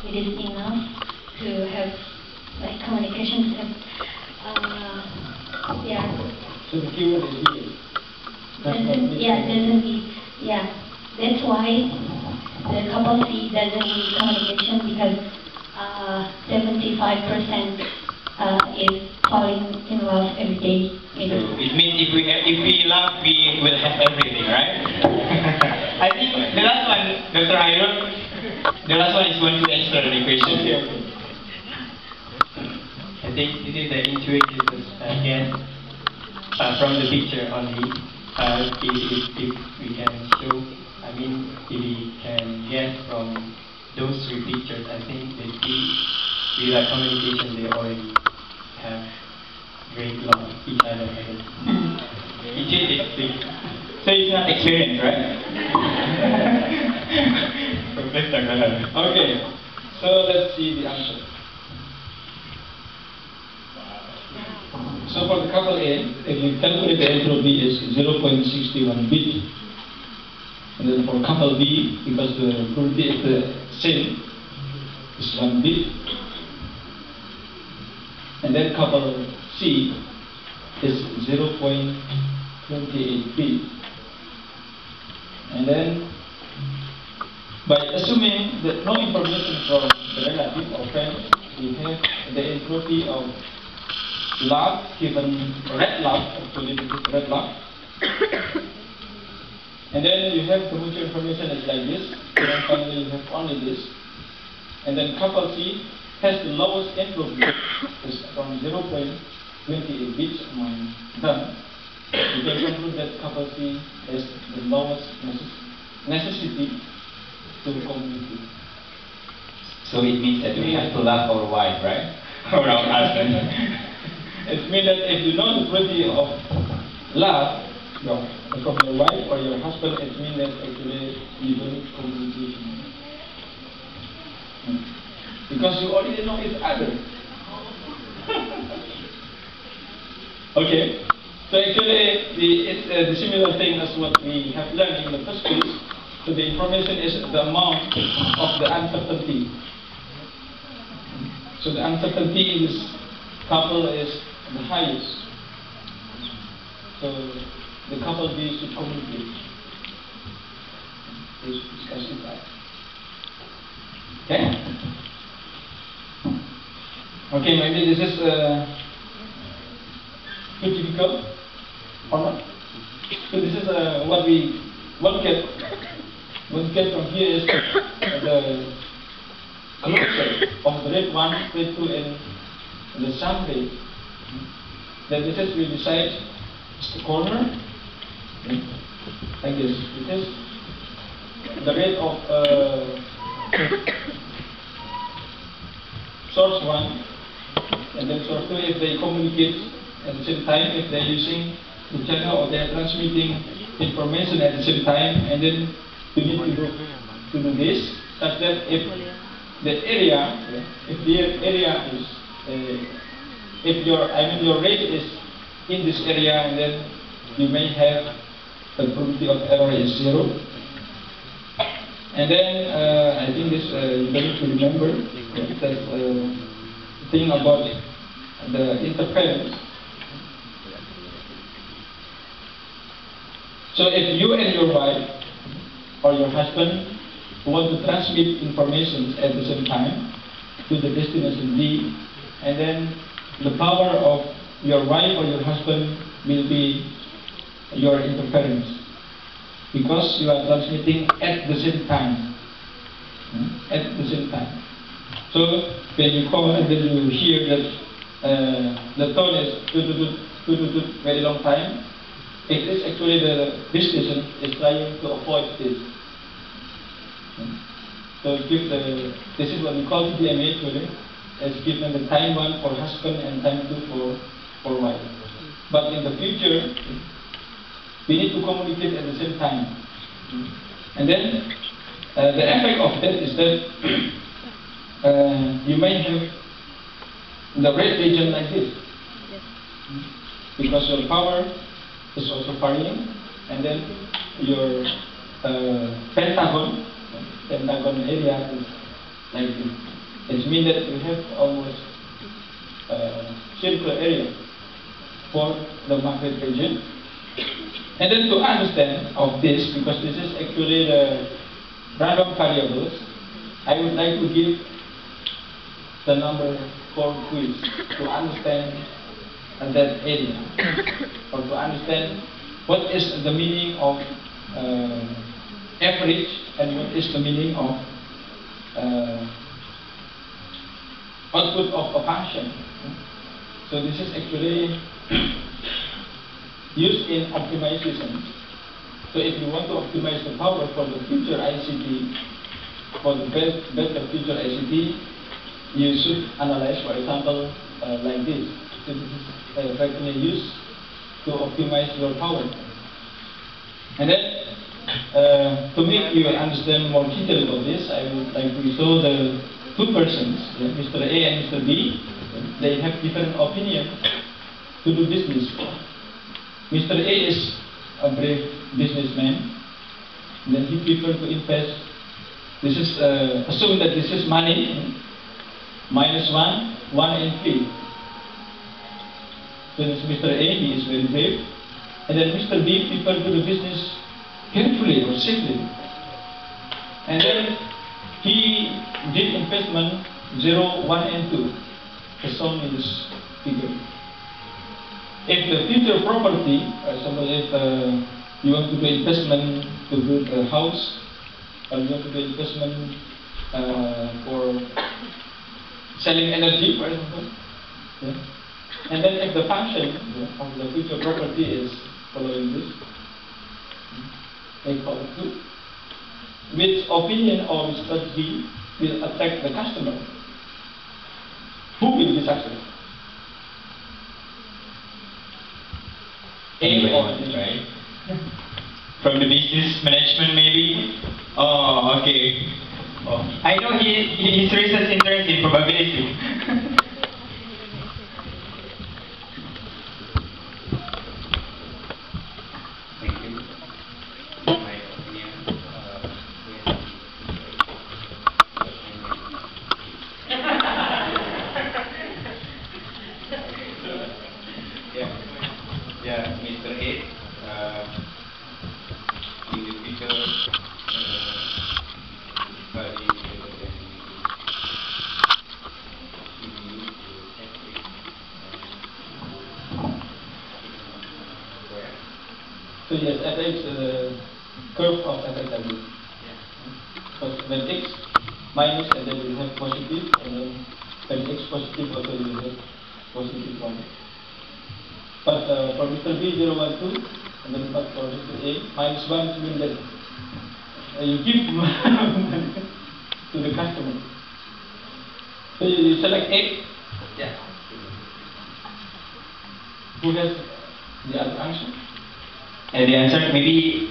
it is enough to have like communication. Yeah. So the keyword is here. Doesn't need. Yeah. That's why the couple C doesn't need communication because 75% is falling in love every day. So it means if we love, we will have everything, right? I think the last one, Dr. Khoirul, the last one is going to answer the question. Okay. I think this is the intuitive again from the picture only. If we can show, I mean, if we can get from those three pictures, I think they see without communication they already have great love each other. Intuitive. So it's not experience, right? Okay, so let's see the answer. So for the couple A, if you calculate the entropy is 0.61 bit. And then for couple B, because the probability is the same, is 1 bit. And then couple C is 0.28 bit. And then by assuming that no information from the relative or friend, we have the entropy of love given red love, actually this is red love. And then you have the mutual information is like this, and then finally you have only this. And then couple C has the lowest entropy, is from 0.28 bits among them. You can conclude that couple C has the lowest necessity to communicate. So it means that we have to love our wife, right? Or our husband. It means that if you know the quality of love from your wife or your husband, it means that actually you don't need communication. Because you already know each other. Okay, so actually it's the similar thing as what we have learned in the first case. So the information is the amount of the uncertainty. So the uncertainty in this couple is the highest. So the couple B should communicate. They should discuss it out. Okay? Okay, maybe this is too difficult or not? So this is what we get from here is the closure of the rate 1, rate 2, and the sum rate. Then this is we decide the corner like this. This is the rate of source 1 and then source 2 if they communicate at the same time, if they're using the channel or they're transmitting information at the same time, and then you need to do this such that if the area, if the area is if your rate is in this area, and then you may have the probability of error is 0. And then I think this you need to remember that thing about the interference. So if you and your wife or your husband want to transmit information at the same time to the destination D, and then the power of your wife or your husband will be your interference, because you are transmitting at the same time. At the same time. So when you call and then you hear that the tone is very long time, it is actually the base station is trying to avoid this. So give this is what we call TDMA actually, as given the time 1 for husband and time 2 for wife. But in the future, we need to communicate at the same time. And then the effect of that is that you may have the red region like this. Because your power is also varying, and then your pentagon area is like this. It means that we have almost circular area for the market region. And then to understand of this, because this is actually the random variables, I would like to give the number 4 quiz to understand that area, or to understand what is the meaning of average and what is the meaning of output of a function. So this is actually used in optimization. So if you want to optimize the power for the future ICT, for the better future ICT, you should analyze, for example, like this. So this is frequently used to optimize your power. And then, to make you understand more detail about this, I would like to show the two persons, Mr. A and Mr. B. They have different opinion to do business. Mr. A is a brave businessman. Then he prefers to invest. This is assume that this is money minus 1, 1 and 3. So this is Mr. A. He is very brave. And then Mr. B prefers to do business carefully or safely. And then he did investment 0, 1 and 2. As shown in this figure. If the future property, for example, if you want to do investment to build a house, or you want to do investment for selling energy, for example, and then if the function of the future property is following this, equal to, which opinion or strategy will attract the customer? Who will be successful? Anyway, right? From the business management, maybe? Oh, okay. Oh, I know his research interest in probability. Thank you. My opinion. Yeah, Mr. A, in the future, study so yes, fx the curve of fxw. But when x minus, and then you have positive, and then when x positive also you have positive 1. But for Mr. B, 0, 1, 2, and then but for Mr. A, minus 1 means that you give money to the customer. So you select A. Yeah. Who has the other answer? And the answer maybe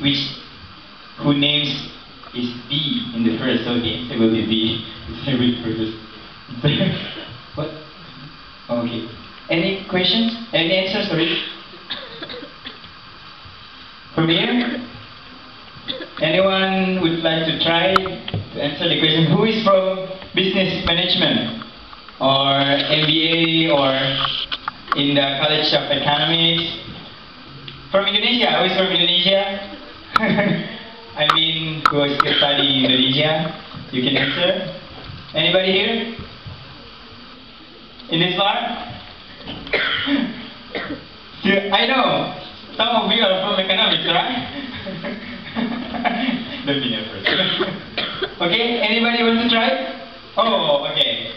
who names is B in the first, so the answer will be B. It's very first. What? Okay. Any questions? Any answers? Sorry. From here? Anyone would like to try to answer the question? Who is from business management or MBA or in the College of Economics? From Indonesia? Who is from Indonesia? I mean, who is still studying in Indonesia? You can answer. Anybody here? In this part? I know, some of you are from economics, right? Let me know first. Okay, anybody want to try? Oh, okay.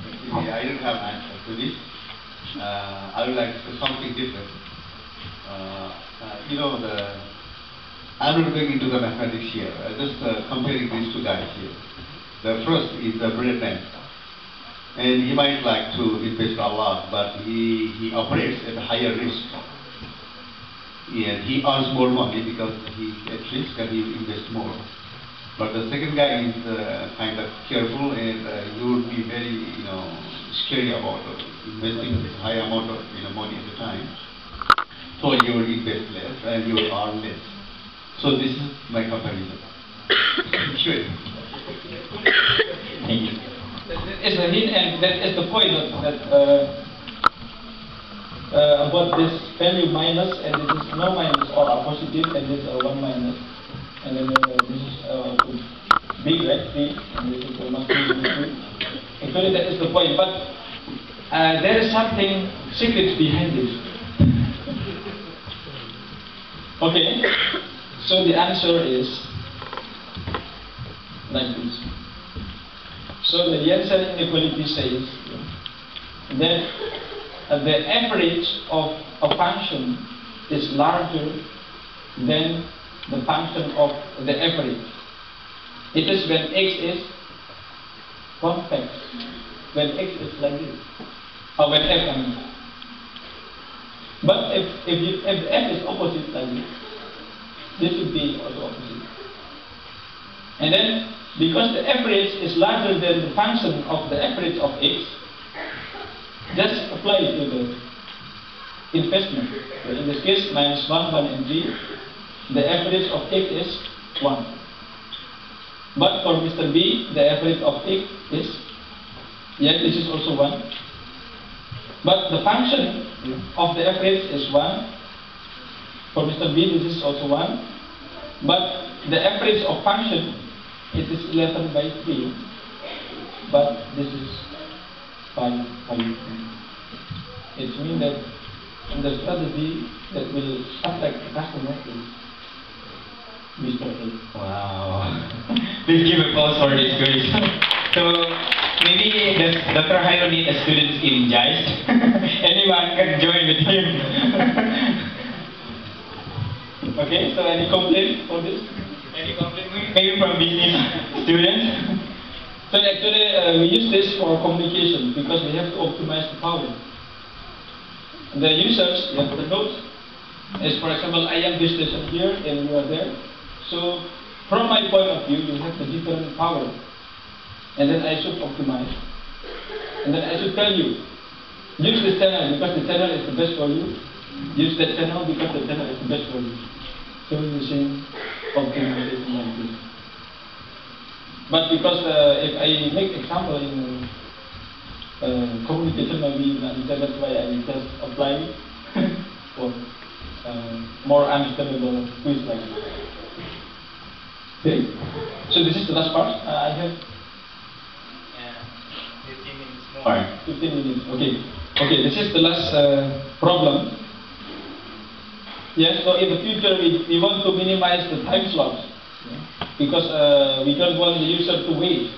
Actually, I don't have an answer to this. I would like to say something different. I'm not going into the mathematics here. Just comparing these two guys here. The first is the brilliant man. And he might like to invest a lot, but he operates at a higher risk. And he earns more money because he at risk and he invests more. But the second guy is kind of careful, and he would be very, scary about investing this high amount of money at a time. So you will invest less and you will earn less. So this is my comparison. Sure. Thank you. That is the hint, and that is the point that about this value minus, and this is no minus or a positive, and this is 1 minus, and then this is big, right? 3, and this is not 3, this is 2. Actually, that is the point, but there is something secret behind this. Okay, so the answer is like this. So the Jensen inequality says that the average of a function is larger than the function of the average. It is when x is convex, when x is like this, or when f, I mean. But if f is opposite like this should be also opposite. And then, because the average is larger than the function of the average of x, just apply it to the investment. So in this case, minus 1, 1 and 3, the average of x is 1. But for Mr. B, the average of x is, this is also 1. But the function of the average is 1. For Mr. B, this is also 1. But the average of function, it is 11 by 3. But this is 5 by 3. It means that the strategy that will attract the customer is Mr. A. Wow. Please give applause for this grace. So maybe Dr. Khoirul needs a student in JAIST. Anyone can join with him. Okay, so any complaint for this? Any complaint? Maybe from business students? So actually we use this for communication because we have to optimize the power. The users, you have the nodes, is for example I am this station here and you are there. So from my point of view, you have the different power. And then I should optimize. And then I should tell you, use this channel because the channel is the best for you. Use that channel because the channel is the best for you. So using optimization like this. But because if I make example in communication, maybe you understand, that's why I just apply for more understandable quiz like this. Okay, so this is the last part. I have 15 minutes more. 15 minutes. Okay, this is the last problem. Yes, so in the future we want to minimize the time slots, because we don't want the user to wait.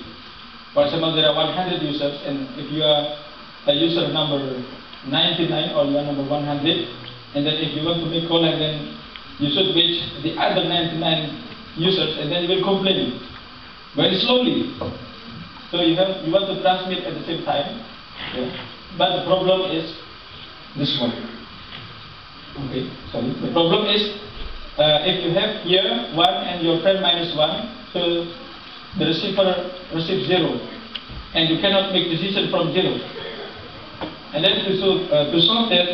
For example, there are 100 users, and if you are a user number 99 or you are number 100, and then if you want to make call, and then you should wait the other 99 users, and then you will complain very slowly. So you want to transmit at the same time, but the problem is this one. Okay, sorry. The problem is if you have here 1 and your friend minus 1, so the receiver receives 0, and you cannot make decision from 0. And then to solve that,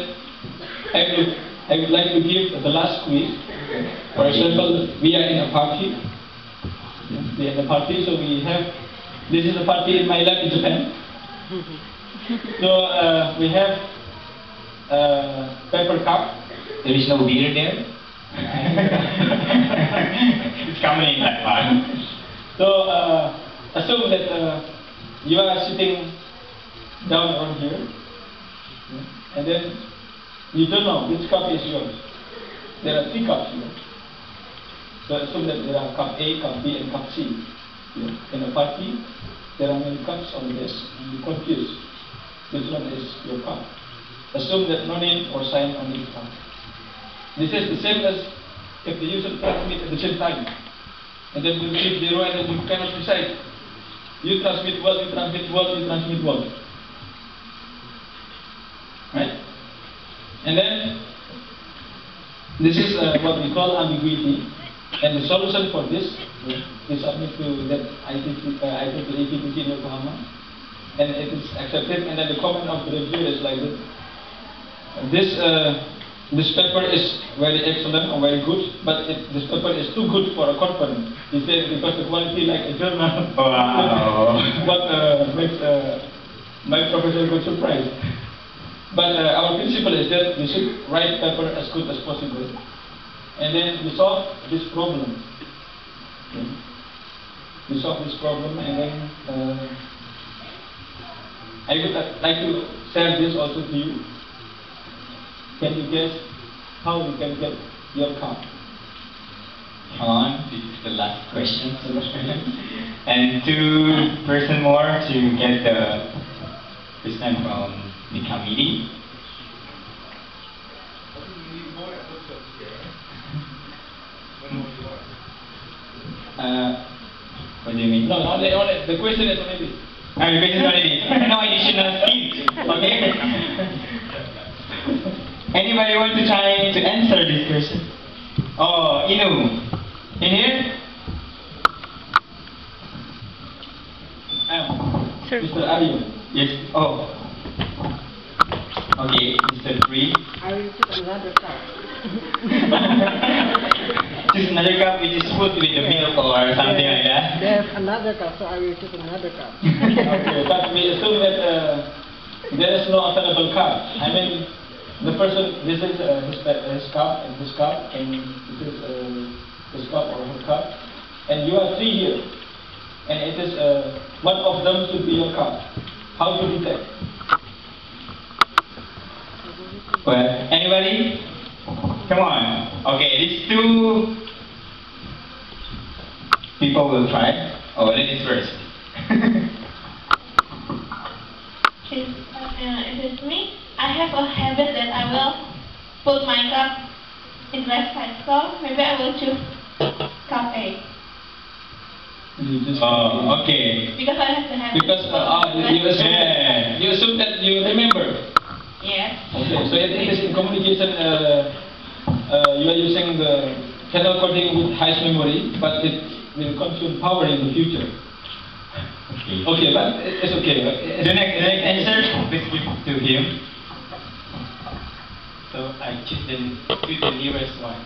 I would like to give the last quiz. For example, we are in a party. We are in a party, so we have, this is a party in my lab in Japan. So we have paper cup. There is no beer there? It's coming in that part. So assume that you are sitting down around here, and then you don't know which cup is yours. There are 3 cups here. So assume that there are cup A, cup B, and cup C. In a party, there are many cups on this, and you confuse which one is your cup. Assume that no name or sign on each cup. This is the same as if the user transmit at the same time. And then you receive 0, and then you cannot decide. You transmit what, you transmit what, you transmit what. Right? And then this is what we call ambiguity. And the solution for this is submit to that IEEE in Yokohama. And it is accepted, and then the comment of the reviewer is like this. This this paper is very excellent or very good, but this paper is too good for a conference. He said because the quality like a journal. Wow. What makes my professor got surprised. But our principle is that we should write paper as good as possible, and then we solve this problem. Okay. We solve this problem, and then I would like to share this also to you. Can you guess how you can get your car? Come on, this is the last question. And 2 person more to get the question from the committee. What do you mean? No, only the question is only this. The question is only this. No additional speech. Okay. Anybody want to try to answer this question? Oh, Inu. In here? Mr. Aryo. Yes. Oh. Okay, Mr. Free. I will choose another card. Choose another cup which is food with the milk or something like that. There's another card, so I will choose another card. Okay, but we assume that there is no available card. I mean, the person, this is his cup and this cup, and this is his cup or her cup, and you are 3 here, and it is one of them should be your cup. How to detect? Well, anybody? Come on. Okay, these 2 people will try. Oh, ladies first. If it's me, I have a habit that I will put my cup in left side. So maybe I will choose cup A. Oh, okay. Because I have the habit. Because you assume that you remember. Yes. Okay, so it is in communication. You are using the channel coding with highest memory, but it will consume power in the future. Okay, but it's okay. The next answer, please give to him. So I choose the nearest one.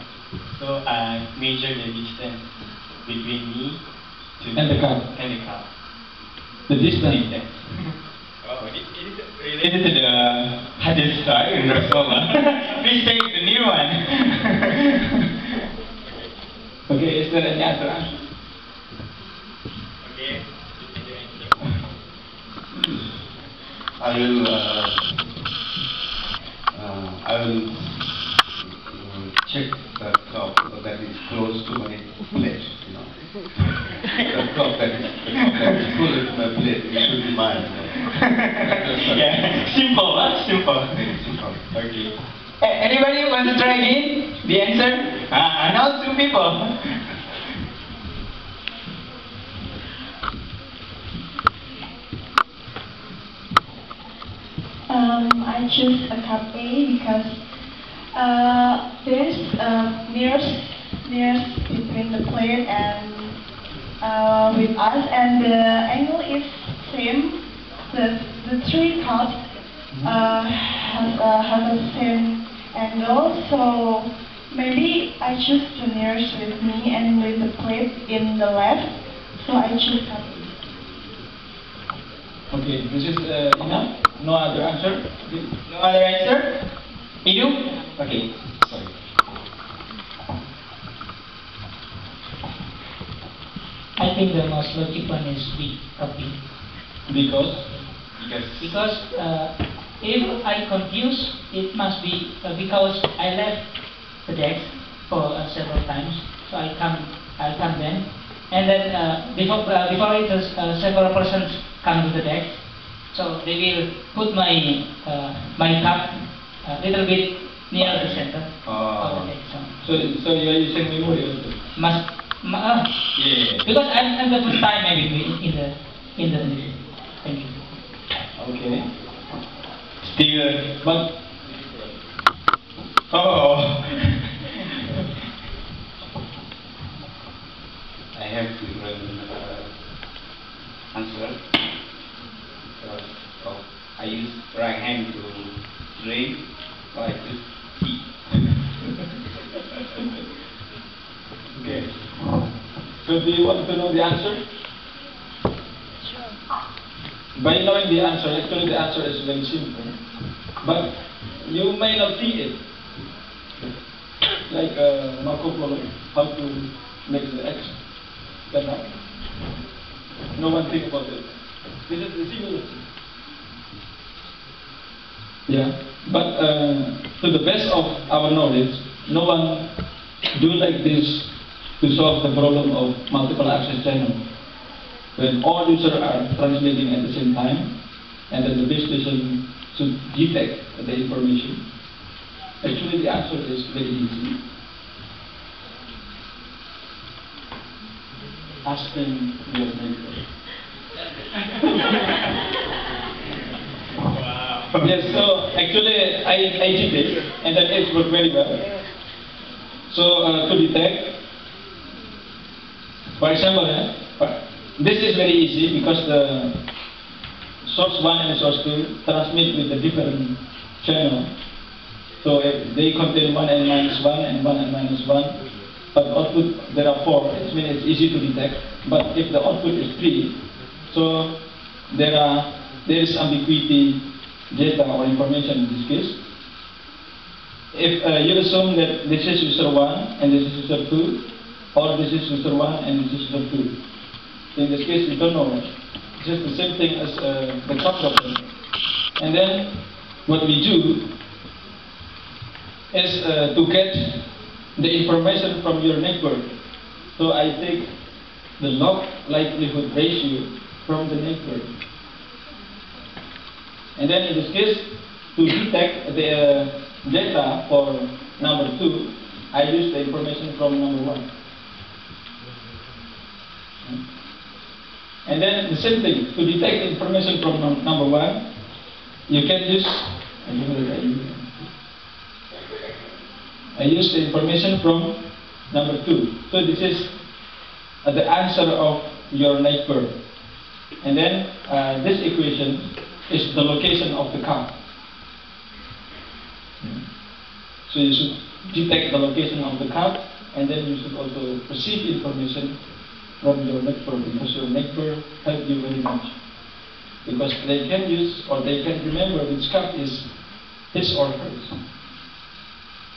So I measure the distance between me And the car. and the car. The distance. Oh, it is related to the hardest side in Rasulullah. Please take the new one. Okay, is there any other answer? Okay. I will check the cup that is close to my plate, you know. The cup that is close to my plate, it should be mine. Yeah, simple, huh? Simple. Very simple. Okay. Anybody want to try again? The answer? Now 2 people. I choose a cup A because there's nearest between the plate and with us, and the angle is same. The 3 cups have the same angle, so maybe I choose the nearest with me and with the plate in the left, so I choose cup A. Okay, this is enough. No other answer. Okay. No other answer? Idu? Okay, sorry. I think the most logic one is B, copy. Because Because if I confuse, it must be because I left the desk for several times, so I come then, and then before it is several persons come to the desk, so they will put my my cup a little bit near the center of the desk. so you are using memory also. Yeah. Because I'm the first time maybe in the thank you. Okay. Still, But oh. I have different answer. I use right hand to drink, so I use tea. So do you want to know the answer? By knowing the answer, actually the answer is very simple. But you may not see it. Like Marco Polo, how to make the X. No one think about it. This is the similitude. Yeah. But to the best of our knowledge, no one do like this to solve the problem of multiple access channel. When all users are transmitting at the same time, and then the base station should detect the information. Actually, the answer is very easy. Asking your neighbor. Wow. Yes, so actually I did it, and then it worked very well. So to detect, for example, this is very easy because the source 1 and source 2 transmit with a different channel. So if they contain 1 and minus 1 and 1 and minus 1, but output there are 4, it means it's easy to detect. But if the output is 3, so there is ambiguity data or information in this case. If you assume that this is user 1 and this is user 2, or this is user 1 and this is user 2. In this case, we don't know. It's just the same thing as the cup problem. And then what we do is to get the information from your network. So I take the log likelihood ratio from the network. And then in this case, to detect the data for number 2, I use the information from number 1. And then the same thing, to detect the information from number 1, you can use, I use the information from number 2. So this is the answer of your network. And then this equation is the location of the cup. So you should detect the location of the cup, and then you should also receive information from your network, because your network helps you very much. Because they can use or they can remember which cup is his or hers.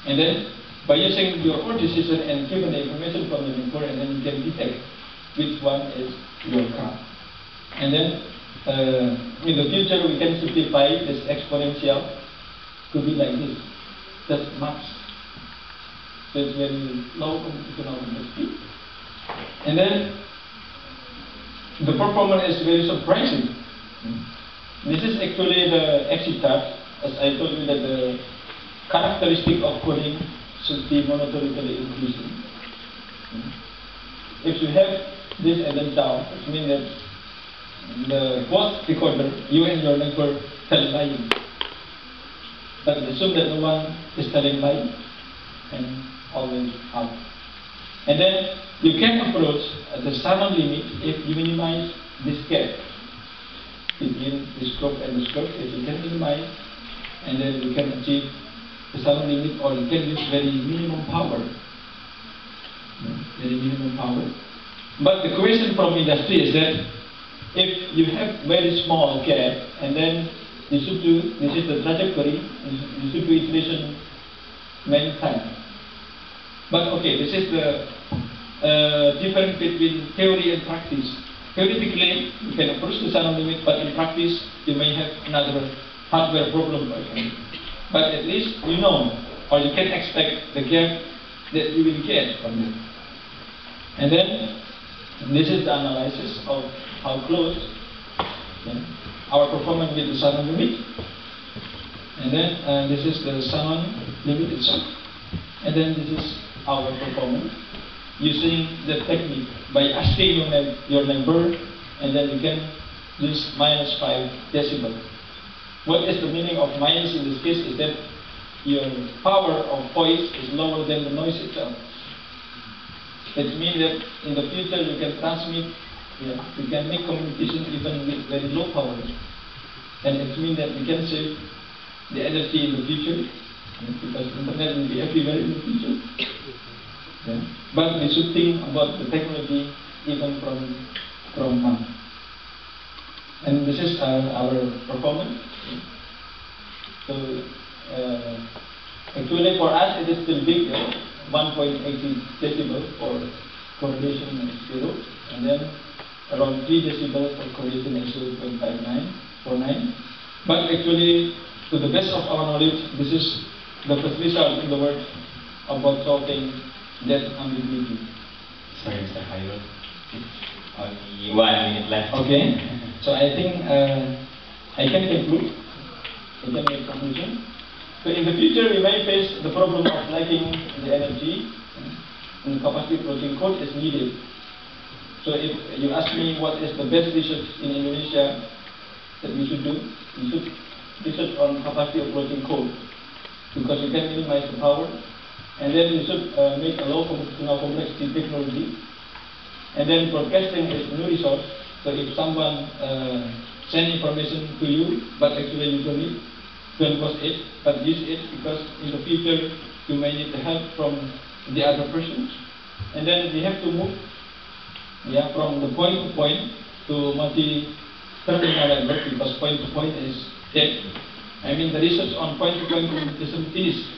And then by using your own decision and given the information from the network, and then you can detect which one is your cup. And then in the future we can simplify this exponential to be like this. That's max. So it's very low computational speed. And then the performance is very surprising. This is actually the exit chart. As I told you that the characteristic of coding should be monotonically increasing. If you have this and then down, it means that the both recorder, you and your network, tell lying. But assume that no one is telling lying and always out. And then you can approach the Shannon limit if you minimize this gap between the scope and the scope. If you can minimize, and then you can achieve the Shannon limit, or you can use very minimum power. Very minimum power. But the question from industry is that if you have very small gap, and then you should do, this is the trajectory, you should do iteration many times. But okay, this is the difference between theory and practice. Theoretically, you can approach the Shannon limit, but in practice, you may have another hardware problem. But at least you know, or you can expect the gap that you will get from it. And then, this is the analysis of how close our performance with the Shannon limit. And then, this is the Shannon limit itself. And then this is our performance using the technique by asking your neighbor, and then you can use -5 decibel. What is the meaning of minus in this case is that your power of voice is lower than the noise itself. It means that in the future you can transmit, you can make communication even with very low power. And it means that we can save the energy in the future, because internet will be everywhere in the future. But we should think about the technology even from month. And this is our performance. So actually for us it is still big, 1.80 decibel for correlation is 0, and then around 3 decibel for correlation is 0.5949. But actually, to the best of our knowledge, this is the first result in the world about solving that ambiguity. Sorry, Mr. Khoirul. Only 1 minute left. Okay, so I think I can conclude. I can make conclusion. So in the future, we may face the problem of lacking the energy, and capacity approaching code is needed. So if you ask me what is the best research in Indonesia that we should do, we should research on capacity approaching code, because you can minimize the power, and then we should make a low computational complexity technology. And then broadcasting is a new resource. So if someone send information to you, but actually you don't post it, but use it, because in the future you may need the help from the other person. And then we have to move from the point to point to multi-terminal network, because point to point is dead. I mean the research on point to point communication finished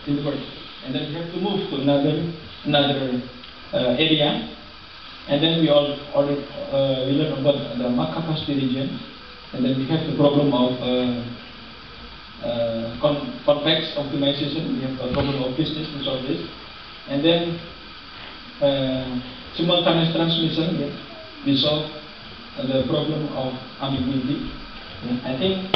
in the world. And then we have to move to another area. And then we learn about the max capacity region, and then we have the problem of convex optimization. We have the problem of business to solve this, and then simultaneous transmission. We solve the problem of ambiguity. I think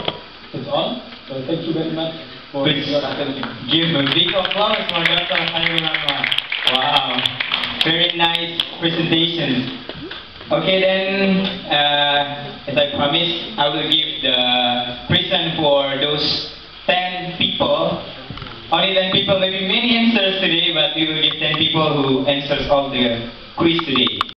that's all. So thank you very much for your attention. Give a big applause for Dr. Khoirul Anwar. Wow, very nice presentation. Okay then, as I promised, I will give the present for those 10 people. Only 10 people, maybe many answers today, but we will give 10 people who answers all the quiz today.